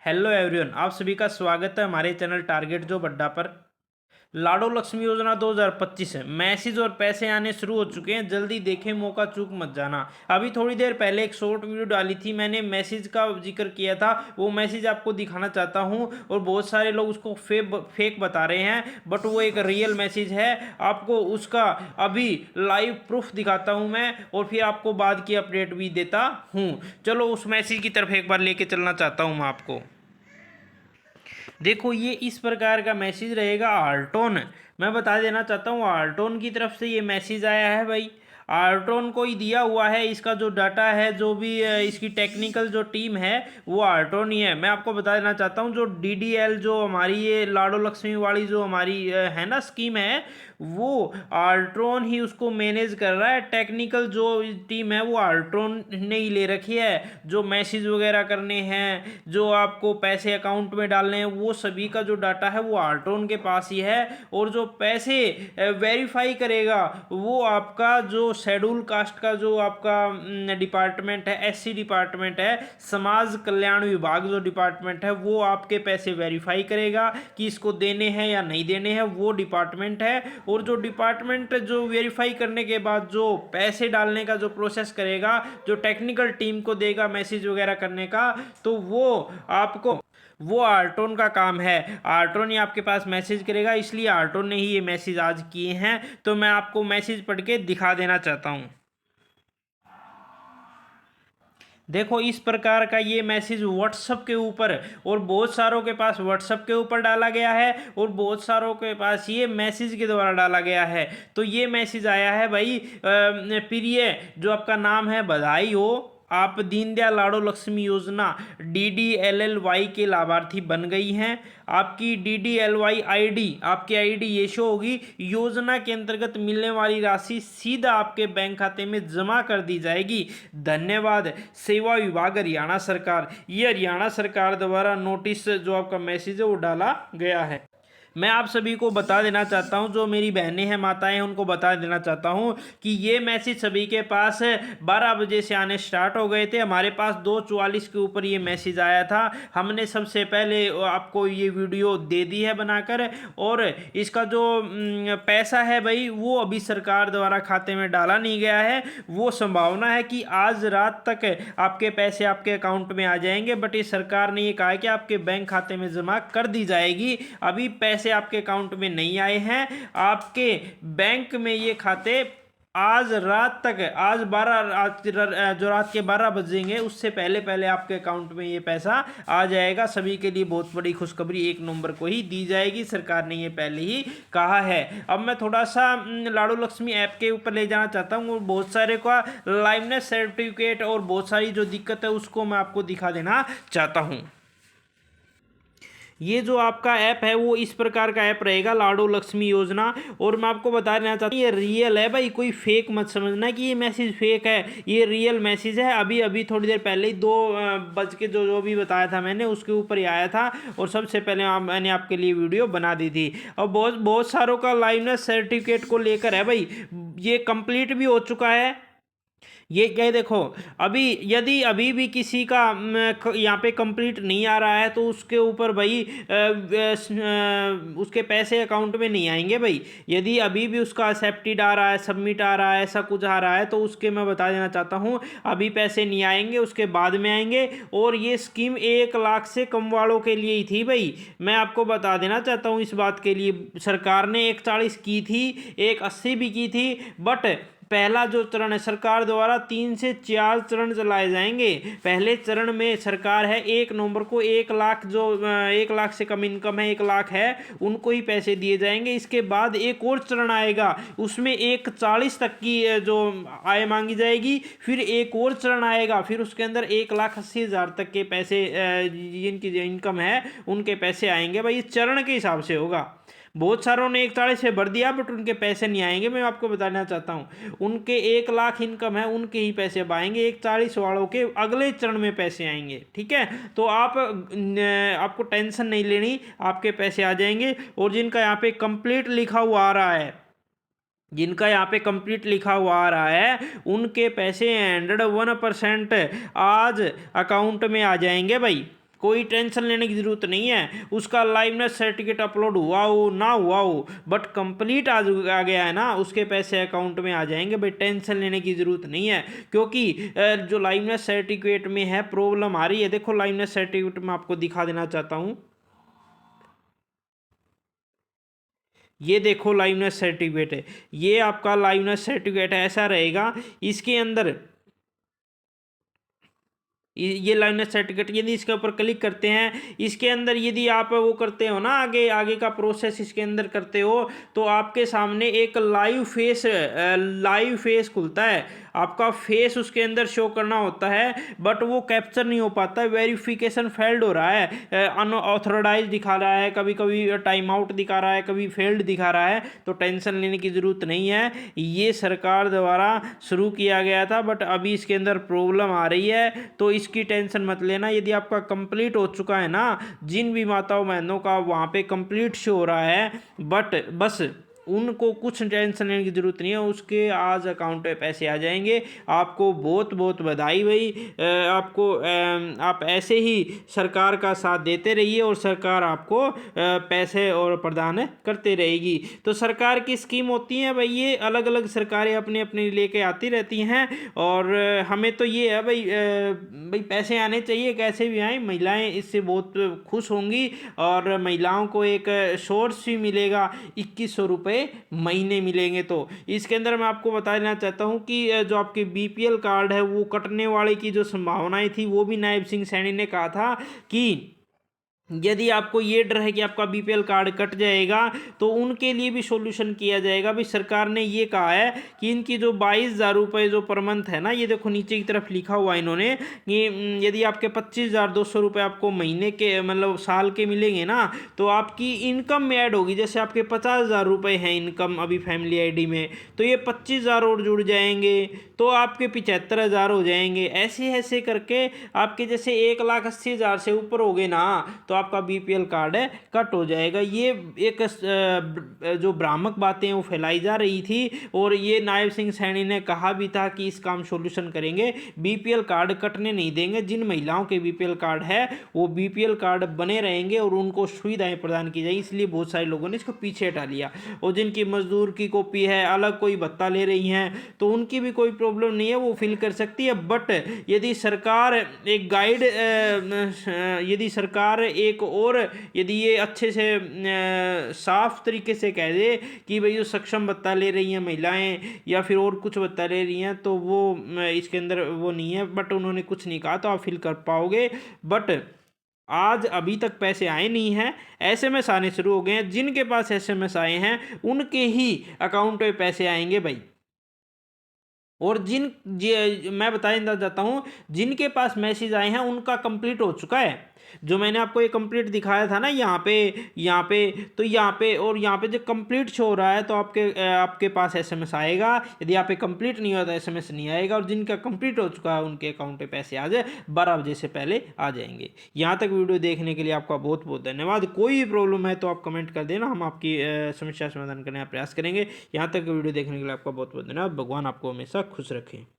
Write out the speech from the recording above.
Hello everyone, आप सभी का स्वागत है हमारे चैनल टारगेट जॉब अड्डा पर। लाडो लक्ष्मी योजना 2025 है। मैसेज और पैसे आने शुरू हो चुके हैं, जल्दी देखें, मौका चूक मत जाना। अभी थोड़ी देर पहले एक शॉर्ट वीडियो डाली थी, मैंने मैसेज का जिक्र किया था। वो मैसेज आपको दिखाना चाहता हूं और बहुत सारे लोग उसको फेक बता रहे हैं, बट वो एक रियल मैसेज है। आपको उसका अभी लाइव प्रूफ दिखाता हूं मैं, और फिर आपको बाद की अपडेट भी देता हूं। चलो उस मैसेज की तरफ एक बार लेके चलना चाहता हूं मैं आपको। देखो, ये इस प्रकार का मैसेज रहेगा आर्टोन। मैं बता देना चाहता हूँ, आर्टोन की तरफ से ये मैसेज आया है भाई। आर्टोन को ही दिया हुआ है, इसका जो डाटा है, जो भी इसकी टेक्निकल जो टीम है, वो आर्टोन ही है। मैं आपको बता देना चाहता हूँ, जो डीडीएल जो हमारी ये लाडो लक्ष्मी वाली जो हमारी है ना स्कीम है, वो आर्ट्रॉन ही उसको मैनेज कर रहा है। टेक्निकल जो टीम है वो आर्ट्रॉन ने ही ले रखी है। जो मैसेज वगैरह करने हैं, जो आपको पैसे अकाउंट में डालने हैं, वो सभी का जो डाटा है वो आर्ट्रॉन के पास ही है। और जो पैसे वेरीफाई करेगा, वो आपका जो शेड्यूल कास्ट का जो आपका डिपार्टमेंट है, एससी डिपार्टमेंट है, समाज कल्याण विभाग जो डिपार्टमेंट है, वो आपके पैसे वेरीफाई करेगा कि इसको देने हैं या नहीं देने हैं, वो डिपार्टमेंट है। और जो डिपार्टमेंट जो वेरीफाई करने के बाद जो पैसे डालने का जो प्रोसेस करेगा, जो टेक्निकल टीम को देगा मैसेज वगैरह करने का, तो वो आर्टोन का काम है। आर्टोन ही आपके पास मैसेज करेगा, इसलिए आर्टोन ने ही ये मैसेज आज किए हैं। तो मैं आपको मैसेज पढ़ के दिखा देना चाहता हूँ। देखो, इस प्रकार का ये मैसेज व्हाट्सएप के ऊपर, और बहुत सारों के पास व्हाट्सएप के ऊपर डाला गया है, और बहुत सारों के पास ये मैसेज के द्वारा डाला गया है। तो ये मैसेज आया है भाई, प्रिय जो आपका नाम है, बधाई हो, आप दीनदयाल लाडो लक्ष्मी योजना DDLLY के लाभार्थी बन गई हैं। आपकी DDLY आईडी, आपकी आईडी ये शो होगी। योजना के अंतर्गत मिलने वाली राशि सीधा आपके बैंक खाते में जमा कर दी जाएगी। धन्यवाद, सेवा विभाग हरियाणा सरकार। ये हरियाणा सरकार द्वारा नोटिस जो आपका मैसेज है वो डाला गया है। मैं आप सभी को बता देना चाहता हूं, जो मेरी बहनें हैं, माताएं हैं, उनको बता देना चाहता हूं कि ये मैसेज सभी के पास 12 बजे से आने स्टार्ट हो गए थे। हमारे पास 2:44 के ऊपर ये मैसेज आया था। हमने सबसे पहले आपको ये वीडियो दे दी है बनाकर, और इसका जो पैसा है भाई, वो अभी सरकार द्वारा खाते में डाला नहीं गया है। वो संभावना है कि आज रात तक आपके पैसे आपके अकाउंट में आ जाएंगे, बट ये सरकार ने ये कहा है कि आपके बैंक खाते में जमा कर दी जाएगी। अभी पैसे आपके अकाउंट में नहीं आए हैं, आपके बैंक में ये खाते आज रात तक, आज 12 जो रात के 12 बजेंगे, उससे पहले पहले आपके अकाउंट में ये पैसा आ जाएगा। सभी के लिए बहुत बड़ी खुशखबरी 1 नवंबर को ही दी जाएगी, सरकार ने ये पहले ही कहा है। अब मैं थोड़ा सा लाडो लक्ष्मी ऐप के ऊपर ले जाना चाहता हूँ, और बहुत सारे का लाइवनेस सर्टिफिकेट और बहुत सारी जो दिक्कत है उसको मैं आपको दिखा देना चाहता हूँ। ये जो आपका ऐप है वो इस प्रकार का ऐप रहेगा, लाडो लक्ष्मी योजना। और मैं आपको बता देना चाहता हूँ, ये रियल है भाई, कोई फेक मत समझना कि ये मैसेज फेक है। ये रियल मैसेज है। अभी अभी थोड़ी देर पहले ही 2 बज के जो भी बताया था मैंने, उसके ऊपर ही आया था, और सबसे पहले मैंने आपके लिए वीडियो बना दी थी। और बहुत बहुत सारों का लाइवनेस सर्टिफिकेट को लेकर है भाई, ये कंप्लीट भी हो चुका है। ये क्या, देखो, अभी यदि अभी भी किसी का यहाँ पे कंप्लीट नहीं आ रहा है, तो उसके ऊपर भाई उसके पैसे अकाउंट में नहीं आएंगे भाई। यदि अभी भी उसका एक्सेप्टेड आ रहा है, सबमिट आ रहा है, ऐसा कुछ आ रहा है, तो उसके मैं बता देना चाहता हूँ अभी पैसे नहीं आएंगे, उसके बाद में आएंगे। और ये स्कीम 1 लाख से कम वालों के लिए ही थी भाई। मैं आपको बता देना चाहता हूँ, इस बात के लिए सरकार ने 140 की थी, 180 भी की थी, बट पहला जो चरण है, सरकार द्वारा 3 से 4 चरण चलाए जाएंगे। पहले चरण में सरकार है 1 नवंबर को 1 लाख, जो 1 लाख से कम इनकम है, 1 लाख है, उनको ही पैसे दिए जाएंगे। इसके बाद एक और चरण आएगा, उसमें 140 तक की जो आय मांगी जाएगी। फिर एक और चरण आएगा, फिर उसके अंदर 1,80,000 तक के पैसे जिनकी इनकम है उनके पैसे आएंगे भाई। ये चरण के हिसाब से होगा। बहुत सारों ने 140 से भर दिया, बट उनके पैसे नहीं आएंगे। मैं आपको बताना चाहता हूँ, उनके 1 लाख इनकम है, उनके ही पैसे अब आएंगे। 140 वालों के अगले चरण में पैसे आएंगे, ठीक है। तो आपको टेंशन नहीं लेनी, आपके पैसे आ जाएंगे। और जिनका यहाँ पे कंप्लीट लिखा हुआ आ रहा है, जिनका यहाँ पे कंप्लीट लिखा हुआ आ रहा है, उनके पैसे 101% आज अकाउंट में आ जाएंगे भाई। कोई टेंशन लेने की ज़रूरत नहीं है। उसका लाइवनेस सर्टिफिकेट अपलोड हुआ हो ना हुआ हो, बट कंप्लीट आ गया है ना, उसके पैसे अकाउंट में आ जाएंगे भाई, टेंशन लेने की ज़रूरत नहीं है। क्योंकि जो लाइवनेस सर्टिफिकेट में है प्रॉब्लम आ रही है। देखो लाइवनेस सर्टिफिकेट मैं आपको दिखा देना चाहता हूँ। ये देखो लाइवनेस सर्टिफिकेट है, ये आपका लाइवनेस सर्टिफिकेट ऐसा रहेगा। इसके अंदर ये लाइवनेस सर्टिफिकेट यदि इसके ऊपर क्लिक करते हैं, इसके अंदर यदि आप वो करते हो ना, आगे आगे का प्रोसेस इसके अंदर करते हो, तो आपके सामने एक लाइव फेस खुलता है। आपका फेस उसके अंदर शो करना होता है, बट वो कैप्चर नहीं हो पाता है, वेरिफिकेशन फेल्ड हो रहा है, अनऑथराइज दिखा रहा है, कभी कभी टाइम आउट दिखा रहा है, कभी फेल्ड दिखा रहा है। तो टेंशन लेने की ज़रूरत नहीं है, ये सरकार द्वारा शुरू किया गया था, बट अभी इसके अंदर प्रॉब्लम आ रही है, तो इसकी टेंशन मत लेना। यदि आपका कंप्लीट हो चुका है ना, जिन भी माताओं बहनों का वहाँ पे कंप्लीट शो हो रहा है, बट बस उनको कुछ टेंशन लेने की ज़रूरत नहीं है, उसके आज अकाउंट पे पैसे आ जाएंगे। आपको बहुत बहुत बधाई भाई। आप ऐसे ही सरकार का साथ देते रहिए और सरकार आपको पैसे और प्रदान करते रहेगी। तो सरकार की स्कीम होती है भाई, ये अलग अलग सरकारें अपने अपने लेके आती रहती हैं, और हमें तो ये है भाई, भाई पैसे आने चाहिए, कैसे भी आए, महिलाएं इससे बहुत खुश होंगी, और महिलाओं को एक सोर्स भी मिलेगा, 2100 रुपये महीने मिलेंगे। तो इसके अंदर मैं आपको बता देना चाहता हूँ कि जो आपके बीपीएल कार्ड है वो कटने वाले की जो संभावनाएं थी, वो भी नायब सिंह सैनी ने कहा था कि यदि आपको ये डर है कि आपका बीपीएल कार्ड कट जाएगा, तो उनके लिए भी सॉल्यूशन किया जाएगा। भाई सरकार ने ये कहा है कि इनकी जो 22,000 रुपये जो पर मंथ है ना, ये देखो नीचे की तरफ लिखा हुआ है इन्होंने कि यदि आपके 25,200 रुपये आपको महीने के मतलब साल के मिलेंगे ना, तो आपकी इनकम में ऐड होगी। जैसे आपके 50,000 रुपये हैं इनकम अभी फैमिली आईडी में, तो ये 25,000 और जुड़ जाएंगे, तो आपके 75,000 हो जाएंगे। ऐसे ऐसे करके आपके जैसे 1,80,000 से ऊपर हो गए ना, तो आपका बीपीएल कार्ड है कट हो जाएगा। ये एक जो भ्रामक बातें वो फैलाई जा रही थी, और ये नायब सिंह सैनी ने कहा भी था कि इसका हम सॉल्यूशन करेंगे, बीपीएल कार्ड कटने नहीं देंगे। जिन महिलाओं के बीपीएल कार्ड है वो बीपीएल कार्ड बने रहेंगे और उनको सुविधाएं प्रदान की जाएगी। इसलिए बहुत सारे लोगों ने इसको पीछे हटा लिया। और जिनकी मजदूर की कॉपी है, अलग कोई भत्ता ले रही हैं, तो उनकी भी कोई प्रॉब्लम नहीं है, वो फिल कर सकती है। बट यदि सरकार एक गाइड यदि सरकार एक और यदि ये अच्छे से साफ तरीके से कह दे कि भाई जो सक्षम भत्ता ले रही हैं महिलाएं, या फिर और कुछ भत्ता ले रही हैं, तो वो इसके अंदर वो नहीं है। बट उन्होंने कुछ नहीं कहा, तो आप फिल कर पाओगे। बट आज अभी तक पैसे आए नहीं हैं, एसएमएस आने शुरू हो गए हैं। जिनके पास एसएमएस आए हैं उनके ही अकाउंट में पैसे आएंगे भाई। और मैं बताना चाहता हूँ, जिनके पास मैसेज आए हैं उनका कंप्लीट हो चुका है। जो मैंने आपको ये कंप्लीट दिखाया था ना, यहाँ पे तो यहाँ पे और यहाँ पे जो कंप्लीट शो हो रहा है, तो आपके पास एसएमएस आएगा। यदि आप पे कंप्लीट नहीं हुआ तो एसएमएस नहीं आएगा। और जिनका कंप्लीट हो चुका है उनके अकाउंट पे पैसे आ जाए, 12 बजे से पहले आ जाएंगे। यहाँ तक वीडियो देखने के लिए आपका बहुत बहुत धन्यवाद। कोई भी प्रॉब्लम है तो आप कमेंट कर देना, हम आपकी समस्या समाधान करने का प्रयास करेंगे। यहाँ तक वीडियो देखने के लिए आपका बहुत बहुत धन्यवाद। भगवान आपको हमेशा खुश रखें।